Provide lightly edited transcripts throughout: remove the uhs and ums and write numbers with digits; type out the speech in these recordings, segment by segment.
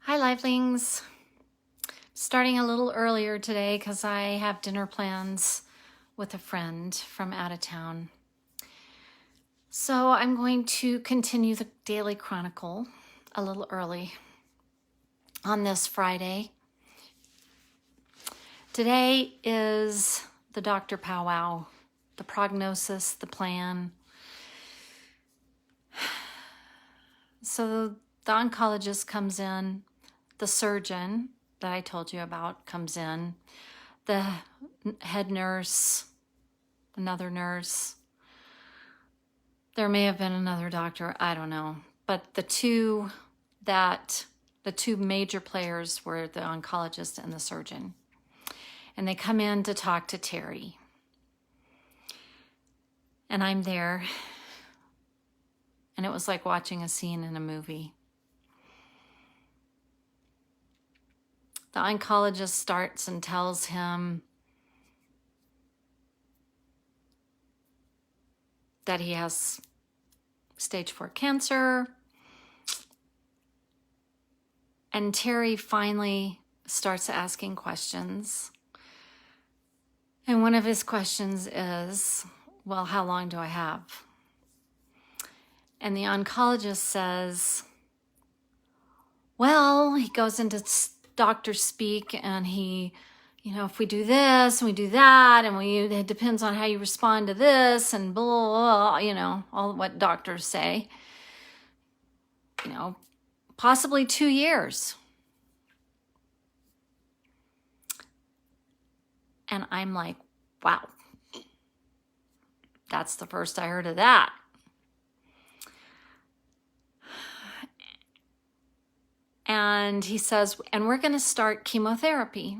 Hi, Livelings. Starting a little earlier today because I have dinner plans with a friend from out of town. So I'm going to continue the Daily Chronicle a little early on this Friday. Today is the doctor powwow, the prognosis, the plan. So the oncologist comes in, the surgeon that I told you about comes in, the head nurse, another nurse. There may have been another doctor, I don't know. But the two major players were the oncologist and the surgeon. And they come in to talk to Terry. And I'm there. And it was like watching a scene in a movie. The oncologist starts and tells him that he has stage 4 cancer. And Terry finally starts asking questions. And one of his questions is, well, how long do I have? And the oncologist says, well, he goes into doctor speak and he, if we do this and we do that and it depends on how you respond to this and blah, blah, blah, all what doctors say, possibly 2 years. And I'm like, wow, that's the first I heard of that. And he says, and we're going to start chemotherapy.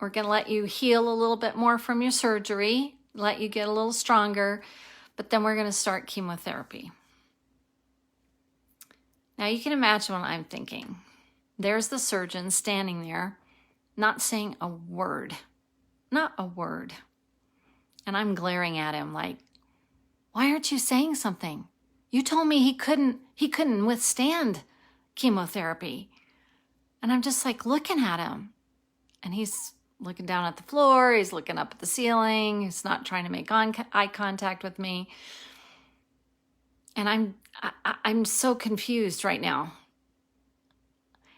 We're going to let you heal a little bit more from your surgery, let you get a little stronger, but then we're going to start chemotherapy. Now you can imagine what I'm thinking. There's the surgeon standing there, not saying a word, not a word. And I'm glaring at him like, why aren't you saying something? You told me he couldn't withstand chemotherapy. And I'm just like looking at him. And he's looking down at the floor. He's looking up at the ceiling. He's not trying to make eye contact with me. And I'm so confused right now.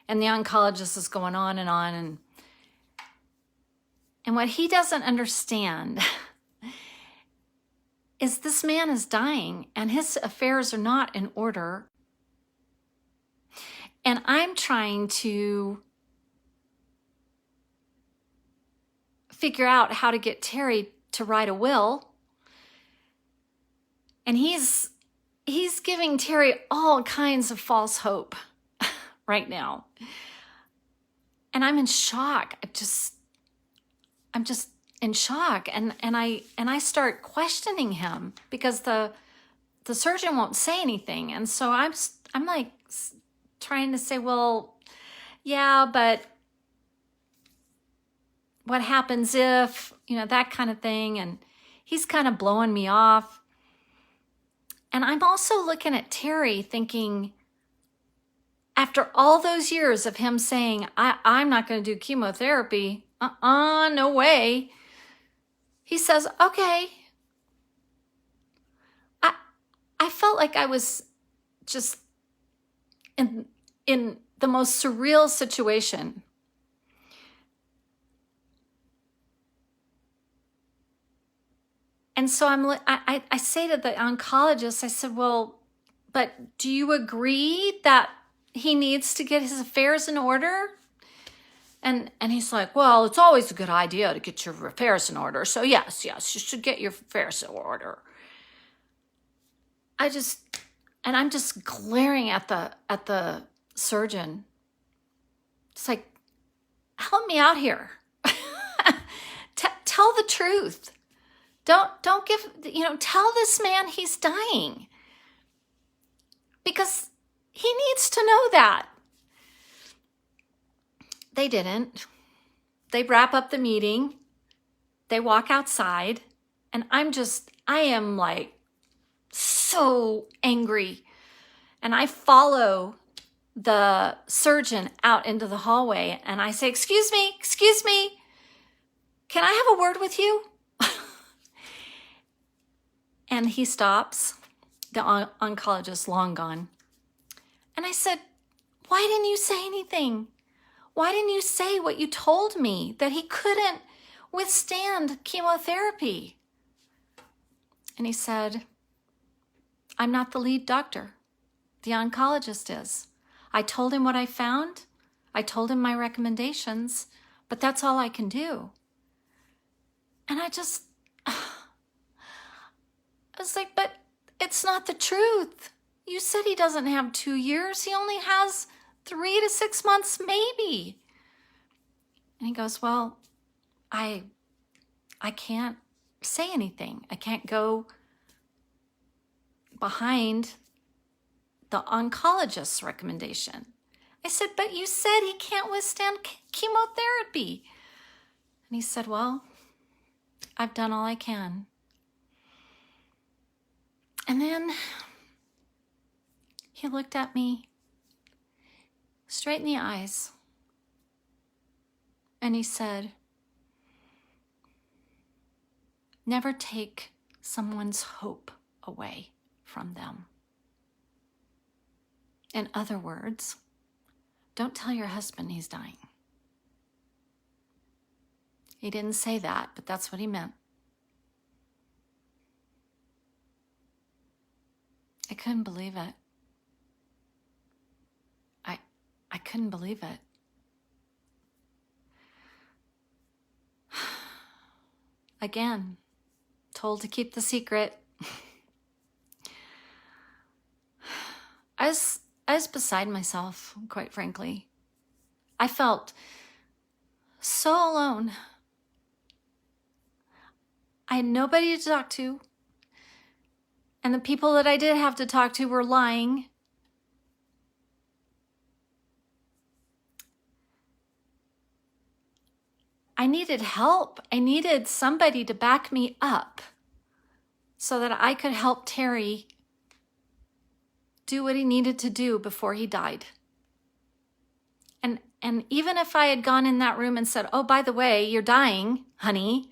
And the oncologist is going on. And what he doesn't understand is this man is dying and his affairs are not in order. And I'm trying to figure out how to get Terry to write a will. And he's giving Terry all kinds of false hope right now. And I'm in shock. I'm just in shock. And I start questioning him because the surgeon won't say anything. And so I'm like trying to say, well, yeah, but what happens if, that kind of thing. And he's kind of blowing me off. And I'm also looking at Terry thinking, after all those years of him saying, I'm not going to do chemotherapy, no way. He says, okay. I felt like I was just in the most surreal situation. And so I say to the oncologist, I said, well, but do you agree that he needs to get his affairs in order? And he's like, well, it's always a good idea to get your affairs in order. So yes, you should get your affairs in order. I'm just glaring at the surgeon. It's like, help me out here. Tell the truth. Don't give, tell this man he's dying. Because he needs to know that. They didn't. They wrap up the meeting. They walk outside. And I am like so angry. And I follow the surgeon out into the hallway, and I say, excuse me, can I have a word with you? And he stops, the oncologist long gone. And I said, why didn't you say anything? Why didn't you say what you told me, that he couldn't withstand chemotherapy? And he said, I'm not the lead doctor. The oncologist is. I told him what I found. I told him my recommendations, but that's all I can do. And I was like, but it's not the truth. You said he doesn't have 2 years. He only has 3 to 6 months, maybe. And he goes, well, I can't say anything. I can't go behind the oncologist's recommendation. I said, but you said he can't withstand chemotherapy. And he said, well, I've done all I can. And then he looked at me straight in the eyes and he said, never take someone's hope away from them. In other words, don't tell your husband he's dying. He didn't say that, but that's what he meant. I couldn't believe it. I couldn't believe it. Again, told to keep the secret. I was beside myself, quite frankly. I felt so alone. I had nobody to talk to. And the people that I did have to talk to were lying. I needed help. I needed somebody to back me up so that I could help Terry do what he needed to do before he died. And even if I had gone in that room and said, oh, by the way, you're dying, honey,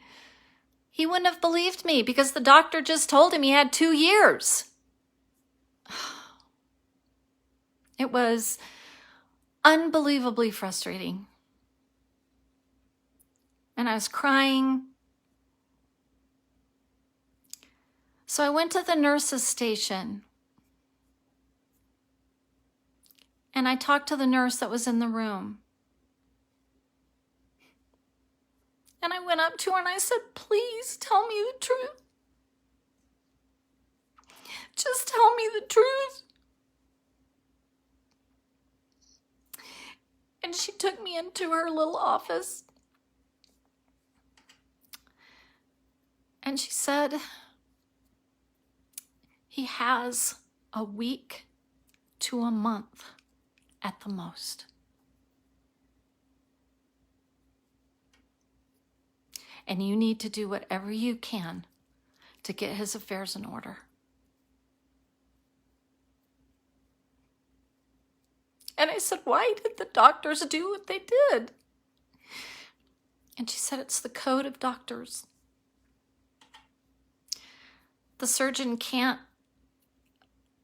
he wouldn't have believed me because the doctor just told him he had 2 years. It was unbelievably frustrating. And I was crying. So I went to the nurse's station. And I talked to the nurse that was in the room. And I went up to her and I said, please tell me the truth. Just tell me the truth. And she took me into her little office. And she said, he has a week to a month at the most. And you need to do whatever you can to get his affairs in order. And I said, why did the doctors do what they did? And she said, it's the code of doctors. The surgeon can't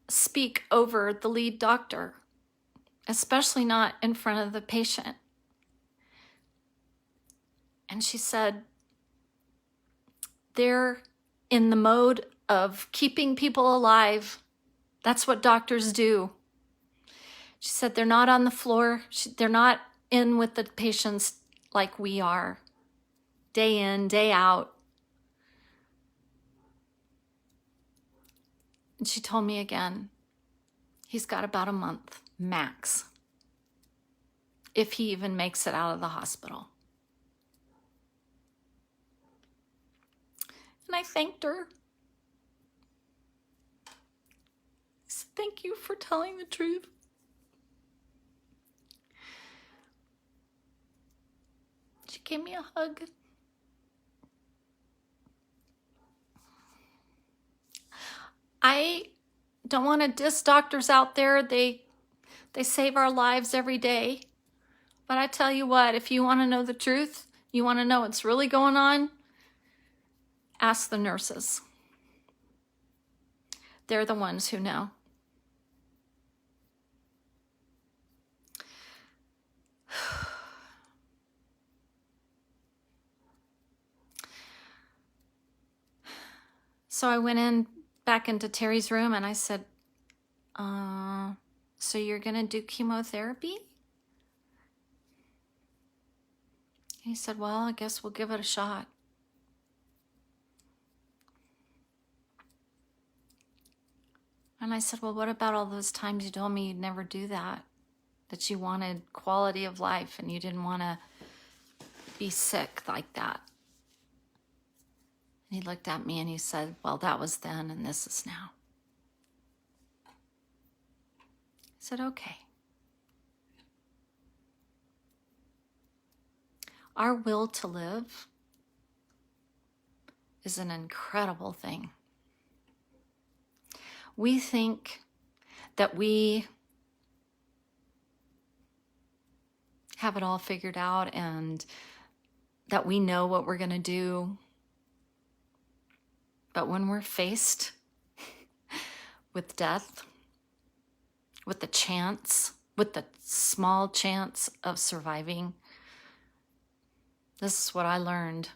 speak over the lead doctor, especially not in front of the patient. And she said, they're in the mode of keeping people alive. That's what doctors do. She said, they're not on the floor. They're not in with the patients like we are, day in, day out. And she told me again, he's got about a month max, if he even makes it out of the hospital. And I thanked her. I said, thank you for telling the truth. She gave me a hug. I don't want to diss doctors out there. They They save our lives every day. But I tell you what, if you want to know the truth, you want to know what's really going on, ask the nurses. They're the ones who know. So I went back into Terry's room and I said, so you're going to do chemotherapy? He said, well, I guess we'll give it a shot. And I said, well, what about all those times you told me you'd never do that? That you wanted quality of life and you didn't want to be sick like that. And he looked at me and he said, well, that was then and this is now. I said, okay. Our will to live is an incredible thing. We think that we have it all figured out and that we know what we're going to do. But when we're faced with death, with the chance, with the small chance of surviving, this is what I learned.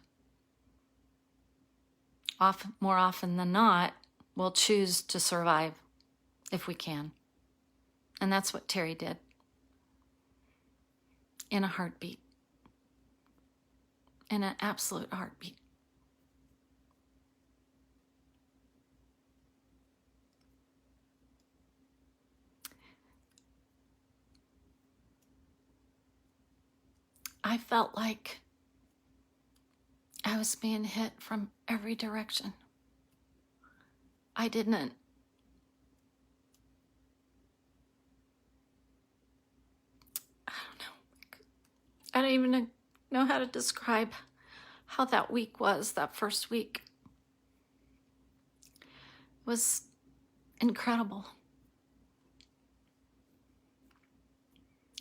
More often than not, we'll choose to survive if we can. And that's what Terry did. In a heartbeat. In an absolute heartbeat. I felt like I was being hit from every direction. I don't even know how to describe how that week was, that first week. It was incredible.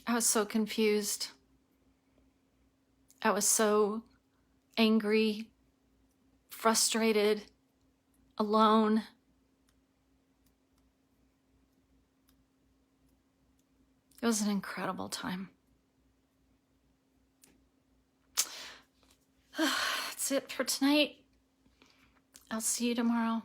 I was so confused. I was so angry, frustrated, alone. It was an incredible time. That's it for tonight. I'll see you tomorrow.